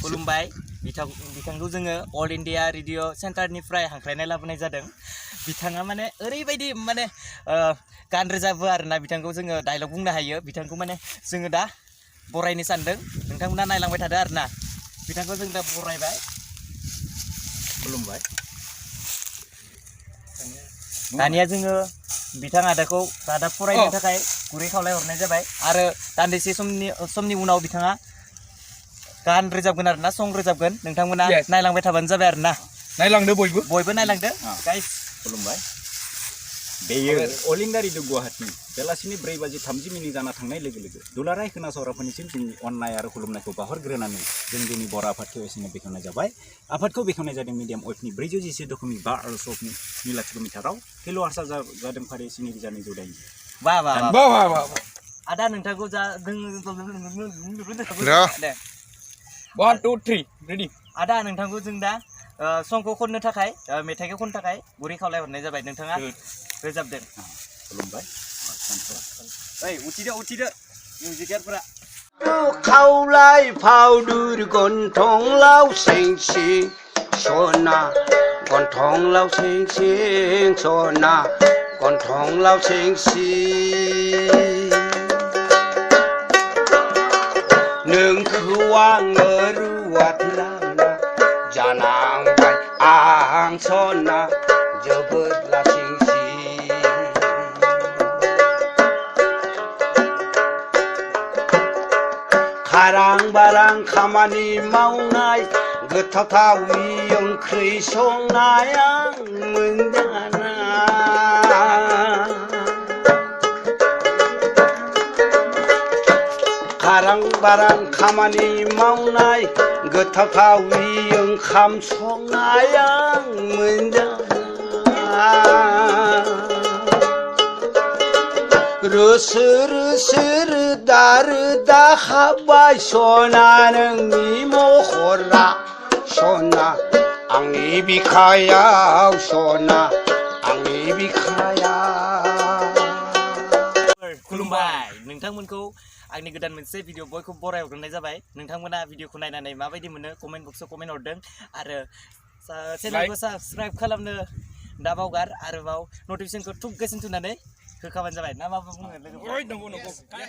खुलुमबाय बिथांखौ जोङो अल इन्डिया रेडिअ सेन्टारनिफ्राय हांख्रायनाय लाबोनाय जादों। बिथाङा माने ओरैबायदि माने गान रोजाबो आरोना बिथांखौ जोङो डायलग बुंनो हायो। बिथांखौ माने जोङो दा बरायनो सानदों। नोंथांमोना नायलांबाय थादो आरोना। बिथांखौ जों दा बरायबाय। खुलुमबाय। दानिया जोङो बिथां आदाखौ रादाब फरायनो थाखाय गुरै खावलाय हरनाय जाबाय आरो दान्दिसे समनि उनाव बिथाङा गान रोजाबगोन आरोना सं रोजाबगोन। नोंथांमोना नायलांबाय थाबानो जाबाय आरोना। नायलांदो बयबो नायलांदो गाइस। खुलुमबाय। बेयो अल इंडिया रेडिअ गुवाहाटी बेलासिनि 4:30 जाना थांनाय लोगो लोगो दुलाराय खोनासंग्राफोरनिसिम जोंनि अननाय आरो खुलुमनायखौ बावहरग्रोनानै जों दिनै बर' आफादखौ एसेनो बेखेवनाय जाबाय। आफादखौ बेखेवनाय जादों मिडियाम वेभनि 411.5 आरो सफनि 2 मिटाराव किल' हार्सा जादों फारि 9,290। वाह वाह वाह वाह वाह आदा नोंथांखौ जा दे 1 2 3 रेडी। आदा नोंथांखौ जों दा संखौ खननो थाखाय मेथाइखौ खननो थाखाय गुरै खावलाय हरनाय जाबाय। नोंथाङा रोजाबदों। खुलुमबाय। ओइ उथिदो मिउजिकारफोरा। खावलाय फावदुर गन्थं लाव सिं सना गन्थं लाव सिं सना गन्थं लाव सिं नोंखौ आङो रुवाथि लाना जानांबाय आं सना जोबोद लासिं खारां बारां खामानि मावनाय गोथावथावि ओंख्रि संनाय आं मोनजाना खारां बारां खामानि मावनाय गोथावथावि ओंखाम संनाय आं मोनजाना रोसो रोदा रोदा हाबबाय सना नोंनि महरा सना आंनि बिखायाव सना आंनि बिखायाव। खुलुमबाय। नोंथांमोनखौ आंनि गोदान मोनसे भिडिअ बयखौ बराय हरनाय जाबाय। नोंथांमोना भिडिअखौ नायनानै माबायदि मोनो कमेन्ट बक्सआव कमेन्ट हरदों आरो चेनेलखौ साबस्क्राइब खालामनो दा बावगार आरोबाव नटिफिकेसनखौ थुब गोसो थुनानै होखाबानो जाबाय। ना मा बुङो लोगोफोरा?